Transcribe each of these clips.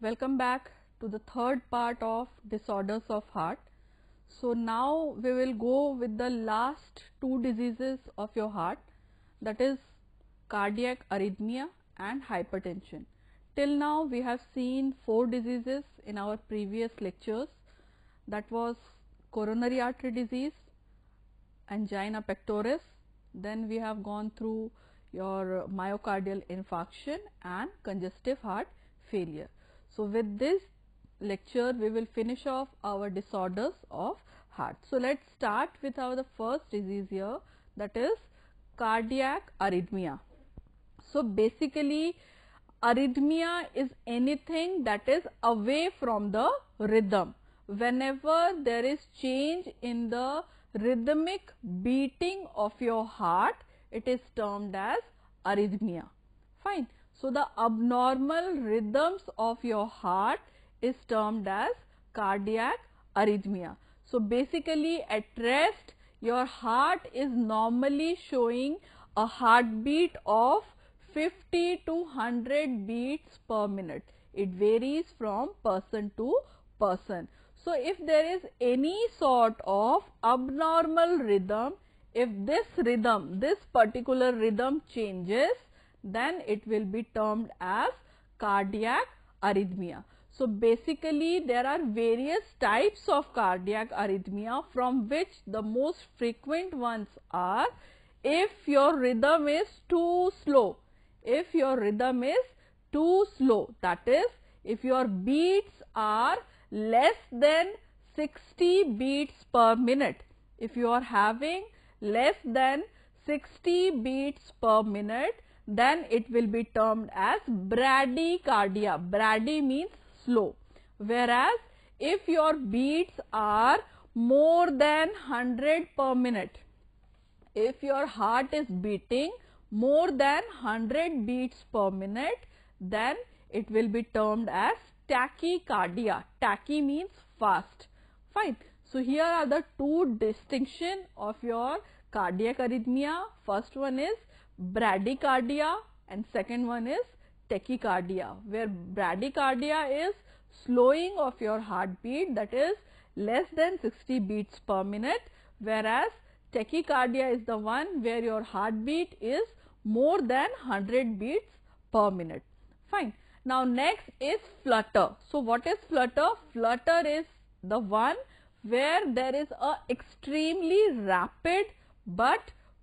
Welcome back to the third part of disorders of heart. So now we will go with the last two diseases of your heart, that is cardiac arrhythmia and hypertension. Till now we have seen four diseases in our previous lectures, that was coronary artery disease, angina pectoris, then we have gone through your myocardial infarction and congestive heart failure. So with this lecture we will finish off our disorders of heart. So let's start with our the first disease here, that is cardiac arrhythmia. So basically arrhythmia is anything that is away from the rhythm. Whenever there is change in the rhythmic beating of your heart, it is termed as arrhythmia. Fine. So the abnormal rhythms of your heart is termed as cardiac arrhythmia. So basically at rest your heart is normally showing a heartbeat of 50 to 100 beats per minute. It varies from person to person. So if there is any sort of abnormal rhythm, if this particular rhythm changes, then it will be termed as cardiac arrhythmia. So basically there are various types of cardiac arrhythmia, from which the most frequent ones are if your rhythm is too slow. If your rhythm is too slow, that is if your beats are less than 60 beats per minute. If you are having less than 60 beats per minute, then it will be termed as bradycardia. Brady means slow. Whereas if your beats are more than 100 per minute, if your heart is beating more than 100 beats per minute, then it will be termed as tachycardia. Tachy means fast. Fine. So here are the two distinctions of your cardiac arrhythmia. First one is bradycardia and second one is tachycardia, where bradycardia is slowing of your heartbeat, that is less than 60 beats per minute, whereas tachycardia is the one where your heartbeat is more than 100 beats per minute. Fine. Now next is flutter. So what is flutter? Flutter is the one where there is a extremely rapid but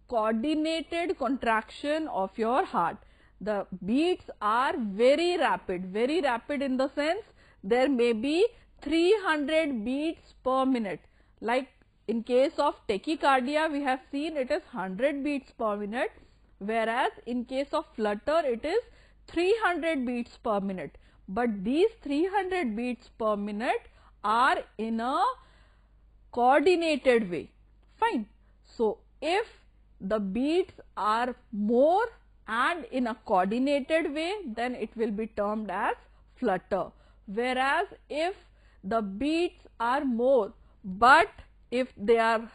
coordinated contraction of your heart. The beats are very rapid in the sense there may be 300 beats per minute. Like in case of tachycardia we have seen it is 100 beats per minute, whereas in case of flutter it is 300 beats per minute. But these 300 beats per minute are in a coordinated way. Fine. So if the beats are more and in a coordinated way, then it will be termed as flutter. Whereas if the beats are more but if they are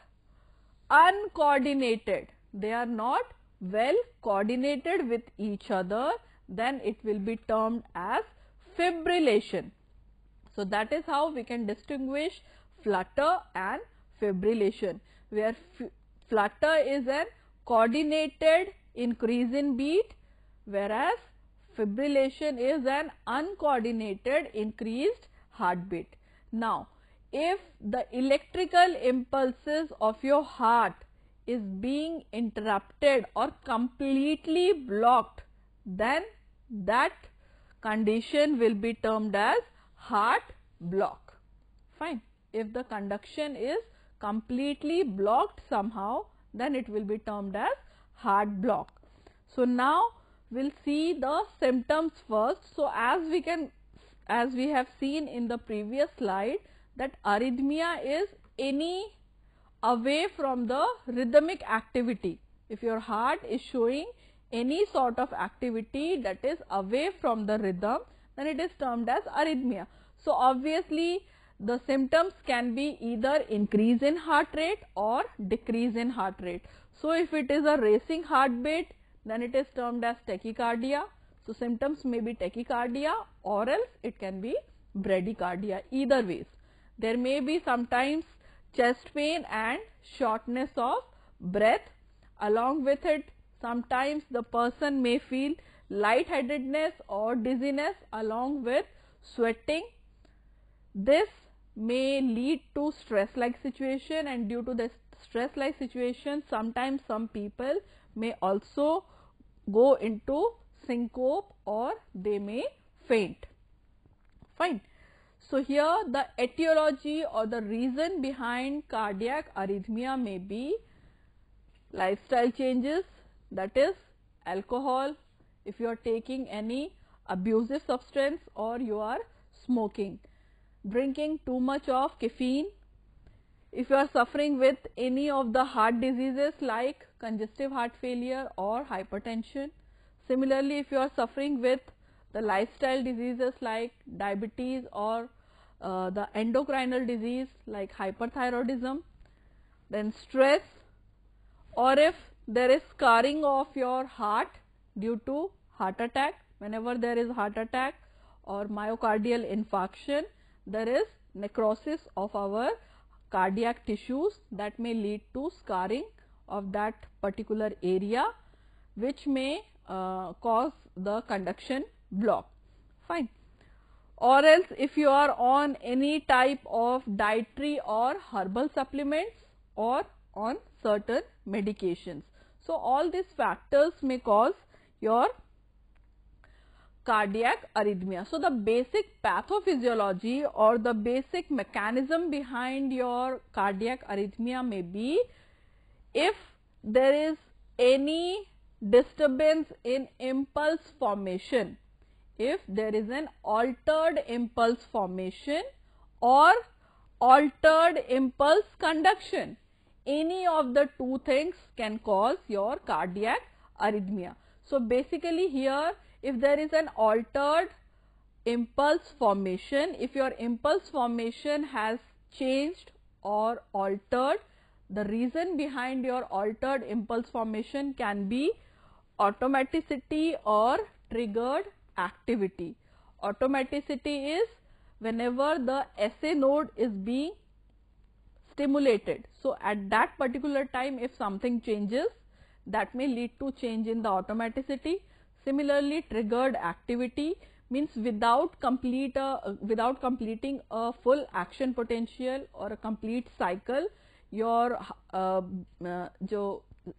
uncoordinated, they are not well coordinated with each other, then it will be termed as fibrillation. So that is how we can distinguish flutter and fibrillation, where flutter is an coordinated increase in beat, whereas fibrillation is an uncoordinated increased heartbeat. Now if the electrical impulses of your heart is being interrupted or completely blocked, then that condition will be termed as heart block. Fine. If the conduction is completely blocked somehow, then it will be termed as heart block. So now we'll see the symptoms first. So as we have seen in the previous slide, that arrhythmia is any away from the rhythmic activity. If your heart is showing any sort of activity that is away from the rhythm, then it is termed as arrhythmia. So obviously the symptoms can be either increase in heart rate or decrease in heart rate. So if it is a racing heartbeat, then it is termed as tachycardia. So symptoms may be tachycardia or else it can be bradycardia. Either ways, there may be sometimes chest pain and shortness of breath. Along with it, sometimes the person may feel lightheadedness or dizziness along with sweating. This may lead to stress-like situation, and due to this stress-like situation, sometimes some people may also go into syncope or they may faint. Fine. So here the etiology or the reason behind cardiac arrhythmia may be lifestyle changes, that is alcohol, if you are taking any abusive substance, or you are smoking, drinking too much of caffeine, if you are suffering with any of the heart diseases like congestive heart failure or hypertension. Similarly, if you are suffering with the lifestyle diseases like diabetes or the endocrinal disease like hyperthyroidism, then stress, or if there is scarring of your heart due to heart attack, whenever there is heart attack or myocardial infarction, there is necrosis of our cardiac tissues that may lead to scarring of that particular area, which may cause the conduction block. Fine. Or else if you are on any type of dietary or herbal supplements or on certain medications. So all these factors may cause your cardiac arrhythmia. So the basic pathophysiology or the basic mechanism behind your cardiac arrhythmia may be if there is any disturbance in impulse formation, if there is an altered impulse formation or altered impulse conduction. Any of the two things can cause your cardiac arrhythmia. So basically here, if there is an altered impulse formation, if your impulse formation has changed or altered, the reason behind your altered impulse formation can be automaticity or triggered activity. Automaticity is whenever the SA node is being stimulated. So at that particular time, if something changes, that may lead to change in the automaticity. Similarly, triggered activity means without completing a full action potential or a complete cycle, your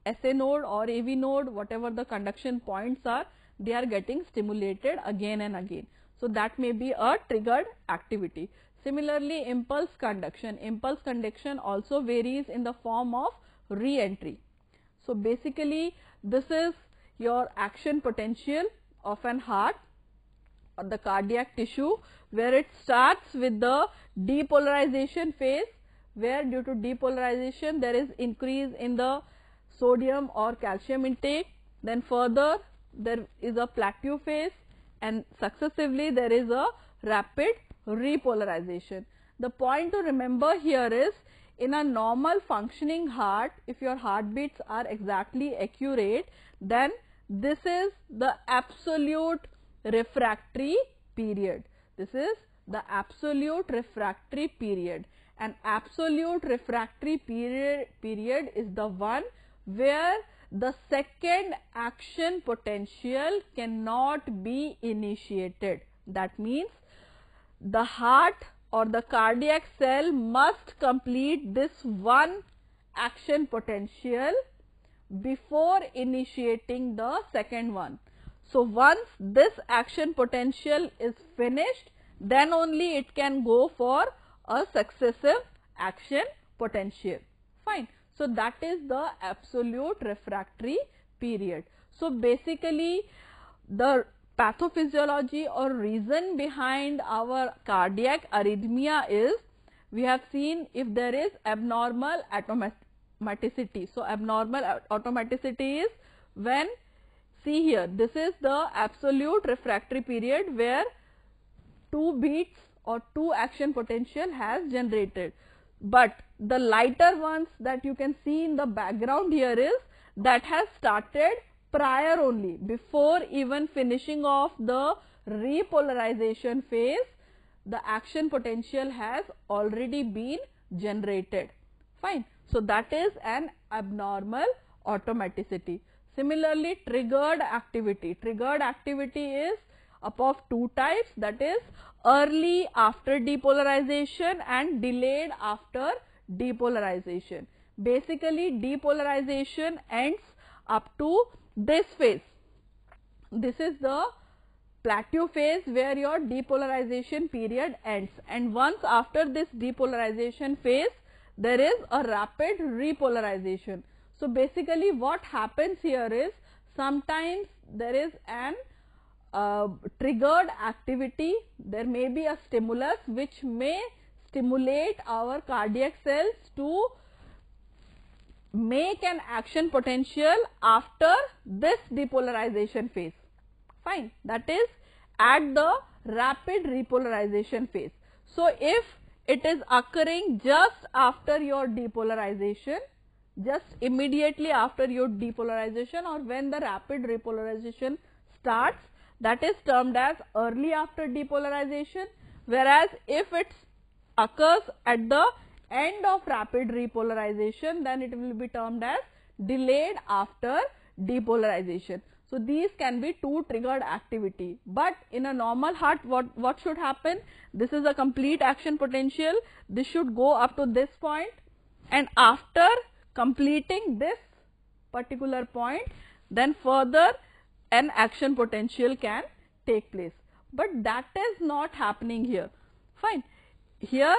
SA node or AV node, whatever the conduction points are, they are getting stimulated again and again. So that may be a triggered activity. Similarly, impulse conduction. Impulse conduction also varies in the form of re-entry. So basically, this is your action potential of an heart or the cardiac tissue, where it starts with the depolarization phase, where due to depolarization there is increase in the sodium or calcium intake. Then further there is a plateau phase, and successively there is a rapid repolarization. The point to remember here is, in a normal functioning heart, if your heartbeats are exactly accurate, then this is the absolute refractory period. This is the absolute refractory period. An absolute refractory period is the one where the second action potential cannot be initiated. That means the heart or the cardiac cell must complete this one action potential before initiating the second one. So once this action potential is finished, then only it can go for a successive action potential. Fine. So that is the absolute refractory period. So basically, the pathophysiology or reason behind our cardiac arrhythmia is, we have seen if there is abnormal automaticity. So abnormal automaticity is when, see here, this is the absolute refractory period where 2 beats or 2 action potential has generated. But the lighter ones that you can see in the background here is that has started prior only, before even finishing off the repolarization phase, the action potential has already been generated. Fine. So that is an abnormal automaticity. Similarly, triggered activity. Triggered activity is up of two types, that is early after depolarization and delayed after depolarization. Basically, depolarization ends up to this phase. This is the plateau phase where your depolarization period ends, and once after this depolarization phase, there is a rapid repolarization. So basically what happens here is, sometimes there is an triggered activity, there may be a stimulus which may stimulate our cardiac cells to make an action potential after this depolarization phase. Fine. That is at the rapid repolarization phase. So if it is occurring just after your depolarization, just immediately after your depolarization, or when the rapid repolarization starts, that is termed as early after depolarization, whereas if it occurs at the end of rapid repolarization, then it will be termed as delayed after depolarization. So these can be two triggered activity, but in a normal heart, what should happen? This is a complete action potential. This should go up to this point, and after completing this particular point, then further an action potential can take place. But that is not happening here. Fine. Here,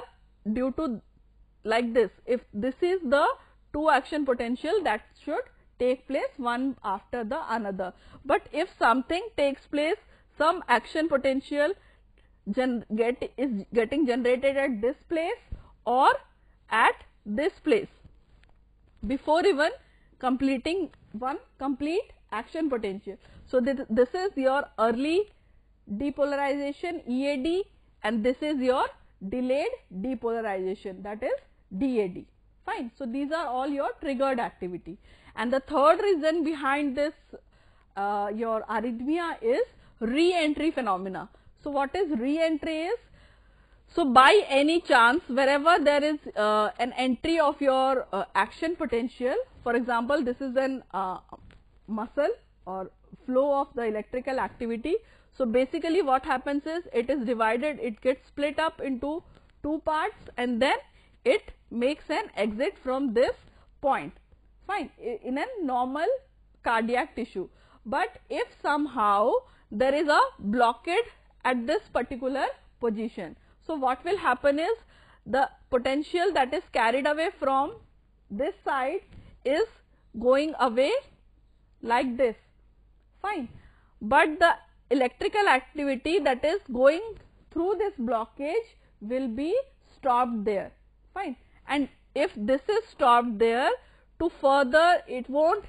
due to like this, if this is the two action potential that should take place one after the another. But if something takes place, some action potential is getting generated at this place or at this place before even completing one complete action potential. So this is your early depolarization, EAD, and this is your delayed depolarization, that is DAD. Fine. So these are all your triggered activity. And the third reason behind this your arrhythmia is re-entry phenomena. So what is re-entry is, so by any chance, wherever there is an entry of your action potential, for example, this is an muscle or flow of the electrical activity. So basically what happens is, it is divided, it gets split up into two parts, and then it makes an exit from this point. Fine, in a normal cardiac tissue. But if somehow there is a blockade at this particular position, so what will happen is, the potential that is carried away from this side is going away like this. Fine. But the electrical activity that is going through this blockage will be stopped there. Fine. And if this is stopped there, to further, it won't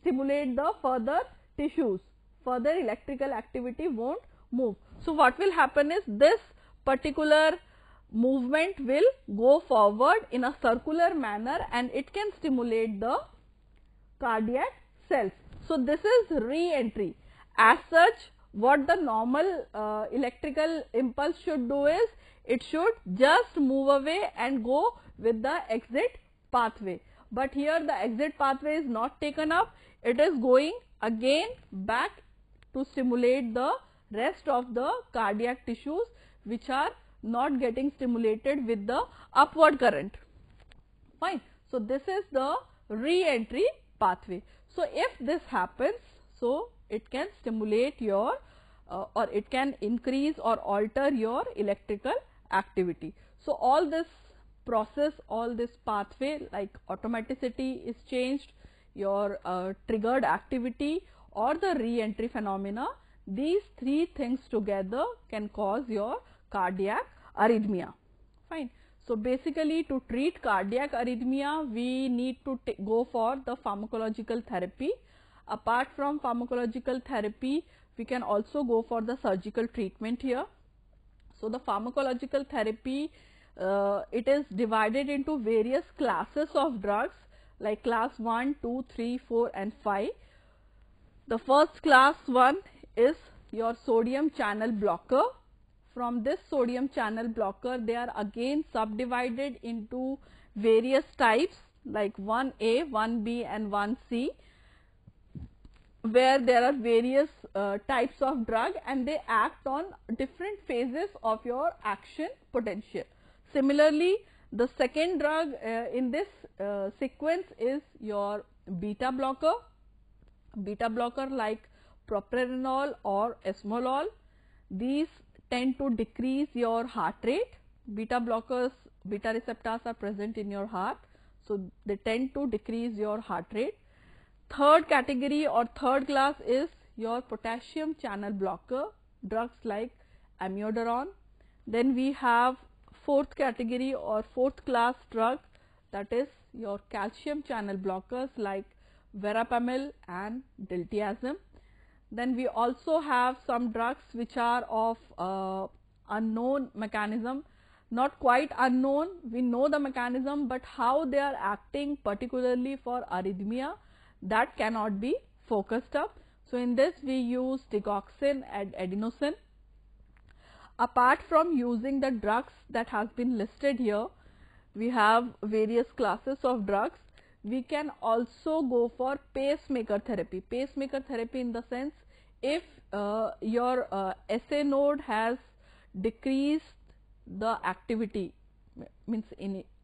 stimulate the further tissues, further electrical activity won't move. So what will happen is, this particular movement will go forward in a circular manner, and it can stimulate the cardiac cells. So this is re-entry. As such, what the normal electrical impulse should do is, it should just move away and go with the exit pathway. But here the exit pathway is not taken up, it is going again back to stimulate the rest of the cardiac tissues which are not getting stimulated with the upward current. Fine. So this is the re-entry pathway. So if this happens, so it can stimulate your or it can increase or alter your electrical activity. So all this process, all this pathway, like automaticity is changed, your triggered activity or the re-entry phenomena, these three things together can cause your cardiac arrhythmia. Fine. So basically, to treat cardiac arrhythmia, we need to go for the pharmacological therapy. Apart from pharmacological therapy, we can also go for the surgical treatment here. So the pharmacological therapy, it is divided into various classes of drugs, like class 1, 2, 3, 4 and 5. The first class one is your sodium channel blocker. From this sodium channel blocker, they are again subdivided into various types like 1A, 1B and 1C, where there are various types of drug and they act on different phases of your action potential. Similarly, the second drug in this sequence is your beta blocker. Beta blocker like propranolol or esmolol. These tend to decrease your heart rate. Beta blockers, beta receptors are present in your heart, so they tend to decrease your heart rate. Third category or third class is your potassium channel blocker, drugs like amiodarone. Then we have fourth category or fourth class drug, that is your calcium channel blockers like verapamil and diltiazem. Then we also have some drugs which are of unknown mechanism, not quite unknown, we know the mechanism, but how they are acting particularly for arrhythmia, that cannot be focused up. So in this we use digoxin and adenosine. Apart from using the drugs that has been listed here, we have various classes of drugs. We can also go for pacemaker therapy. Pacemaker therapy in the sense, if your SA node has decreased the activity, means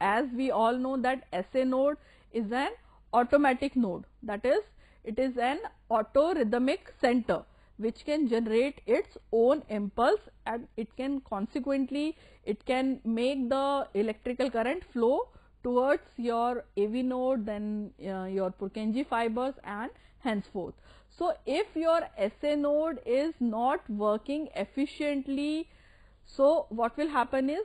as we all know that SA node is an automatic node, that is, it is an autorhythmic center which can generate its own impulse and it can consequently, it can make the electrical current flow towards your AV node, then your Purkinje fibers and henceforth. So if your SA node is not working efficiently, so what will happen is,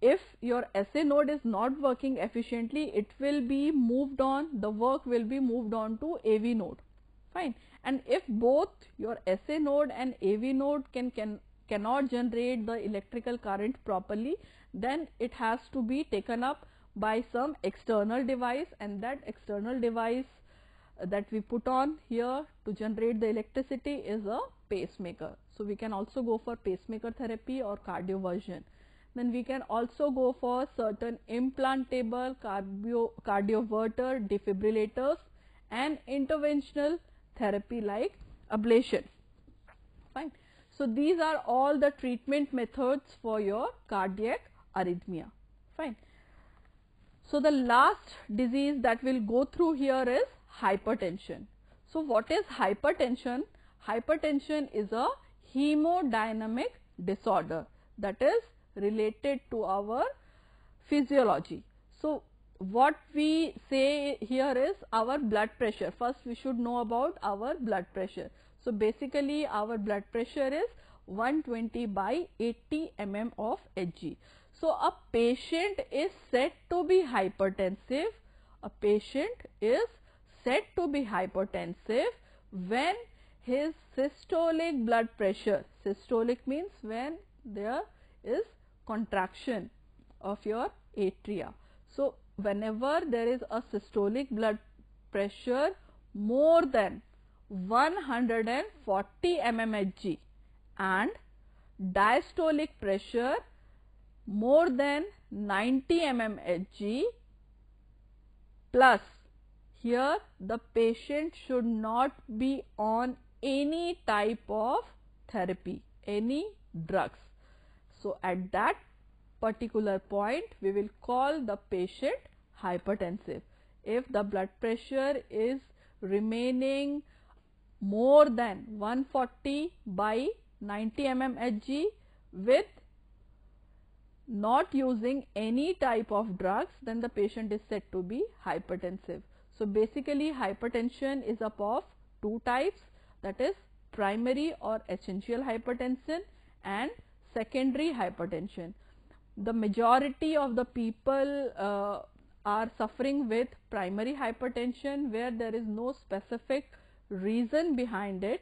if your SA node is not working efficiently, it will be moved on, the work will be moved on to AV node, fine. And if both your SA node and AV node cannot generate the electrical current properly, then it has to be taken up by some external device, and that external device that we put on here to generate the electricity is a pacemaker. So we can also go for pacemaker therapy or cardioversion. Then we can also go for certain implantable cardioverter defibrillators and interventional therapy like ablation, fine. So these are all the treatment methods for your cardiac arrhythmia, fine. So the last disease that we'll go through here is hypertension. So what is hypertension? Hypertension is a hemodynamic disorder that is related to our physiology. So what we say here is our blood pressure. First we should know about our blood pressure. So basically our blood pressure is 120 by 80 mm of Hg. So a patient is said to be hypertensive. A patient is said to be hypertensive when his systolic blood pressure, systolic means when there is contraction of your atria. So whenever there is a systolic blood pressure more than 140 mmHg and diastolic pressure more than 90 mmHg, plus here the patient should not be on any type of therapy, any drugs. So at that particular point we will call the patient hypertensive. If the blood pressure is remaining more than 140 by 90 mmHg with not using any type of drugs, then the patient is said to be hypertensive. So basically hypertension is up of two types, that is primary or essential hypertension and secondary hypertension. The majority of the people are suffering with primary hypertension where there is no specific reason behind it.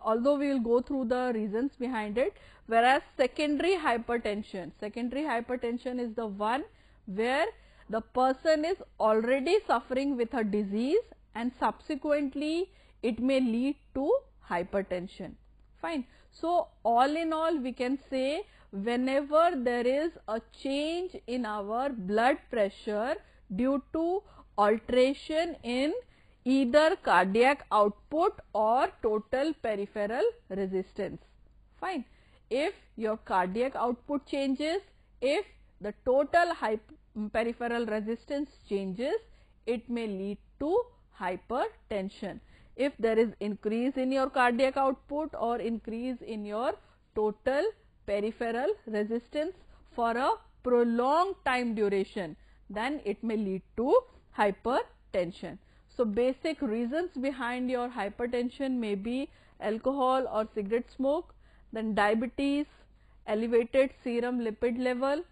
Although we will go through the reasons behind it, whereas secondary hypertension is the one where the person is already suffering with a disease and subsequently it may lead to hypertension. Fine. So, all in all, we can say whenever there is a change in our blood pressure due to alteration in either cardiac output or total peripheral resistance. Fine. If your cardiac output changes, if the total peripheral resistance changes, it may lead to hypertension. If there is increase in your cardiac output or increase in your total peripheral resistance for a prolonged time duration, then it may lead to hypertension. So, basic reasons behind your hypertension may be alcohol or cigarette smoke, then diabetes, elevated serum lipid level,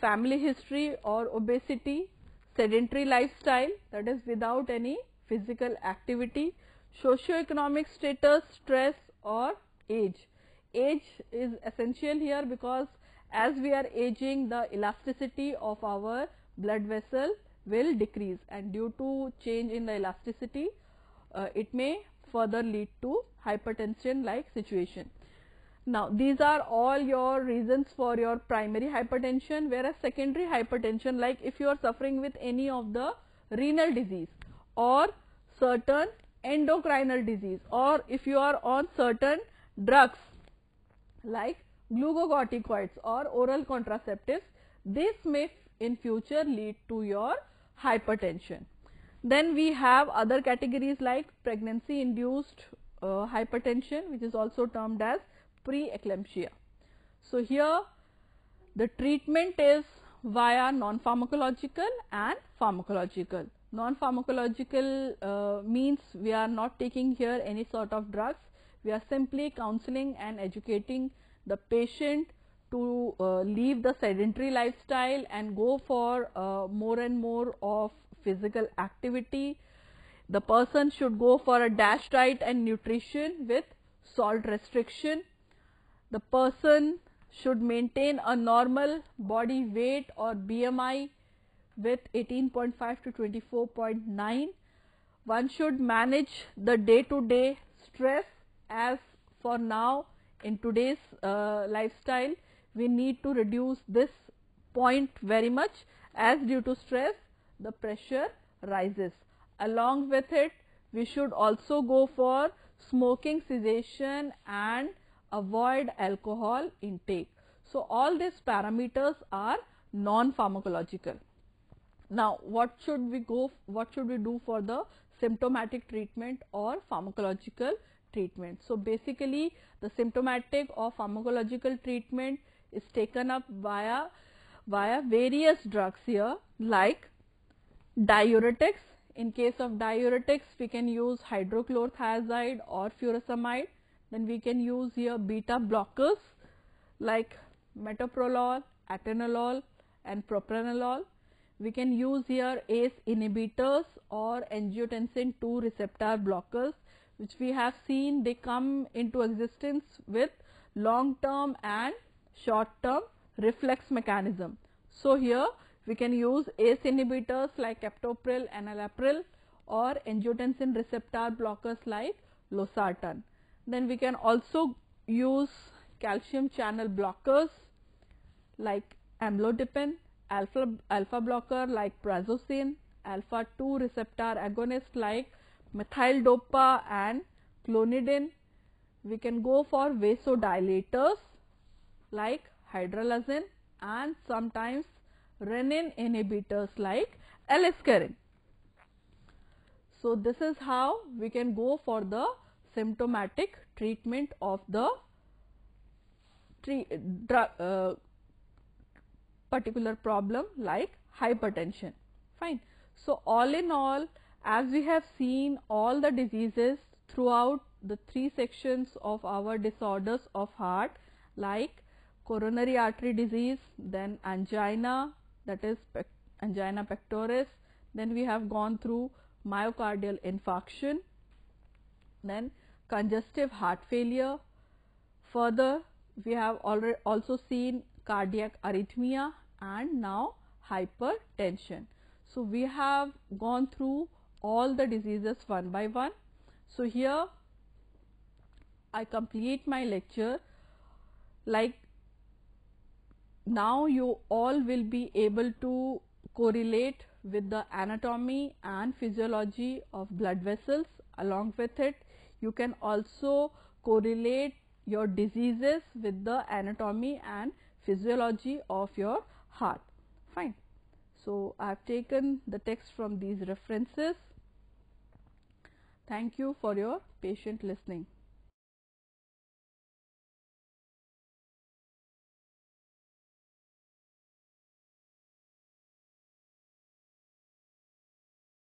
family history or obesity, sedentary lifestyle, that is without any physical activity, socio-economic status, stress or age. Age is essential here because as we are aging, the elasticity of our blood vessel will decrease, and due to change in the elasticity, it may further lead to hypertension like situation. Now, these are all your reasons for your primary hypertension, whereas secondary hypertension, like if you are suffering with any of the renal disease or certain endocrinal disease, or if you are on certain drugs like glucocorticoids or oral contraceptives, this may in future lead to your hypertension. Then we have other categories like pregnancy induced hypertension, which is also termed as preeclampsia. So, here the treatment is via non-pharmacological and pharmacological. Non-pharmacological means we are not taking here any sort of drugs, we are simply counseling and educating the patient to leave the sedentary lifestyle and go for more and more of physical activity. The person should go for a DASH diet and nutrition with salt restriction. The person should maintain a normal body weight or BMI with 18.5 to 24.9. One should manage the day-to-day stress, as for now in today's lifestyle we need to reduce this point very much, as due to stress the pressure rises. Along with it, we should also go for smoking cessation and avoid alcohol intake. So, all these parameters are non-pharmacological. Now, what should we do for the symptomatic treatment or pharmacological treatment? So, basically the symptomatic or pharmacological treatment is taken up via various drugs here, like diuretics. In case of diuretics, we can use hydrochlorothiazide or furosemide. Then we can use here beta blockers like metoprolol, atenolol and propranolol. We can use here ACE inhibitors or angiotensin II receptor blockers, which we have seen they come into existence with long term and short term reflex mechanism. So, here we can use ACE inhibitors like captopril, enalapril, or angiotensin receptor blockers like losartan. Then we can also use calcium channel blockers like amlodipine, alpha blocker like prazosin, alpha 2 receptor agonist like methyl-dopa and clonidine. We can go for vasodilators like hydralazine and sometimes renin inhibitors like aliskiren. So, this is how we can go for the symptomatic treatment of the particular problem like hypertension. Fine. So, all in all, as we have seen all the diseases throughout the 3 sections of our disorders of heart, like coronary artery disease, then angina, that is angina pectoris, then we have gone through myocardial infarction, then congestive heart failure. Further, we have already also seen cardiac arrhythmia and now hypertension. So, we have gone through all the diseases one by one. So here I complete my lecture. Like, now you all will be able to correlate with the anatomy and physiology of blood vessels. Along with it, you can also correlate your diseases with the anatomy and physiology of your heart. Fine. So I have taken the text from these references. Thank you for your patient listening.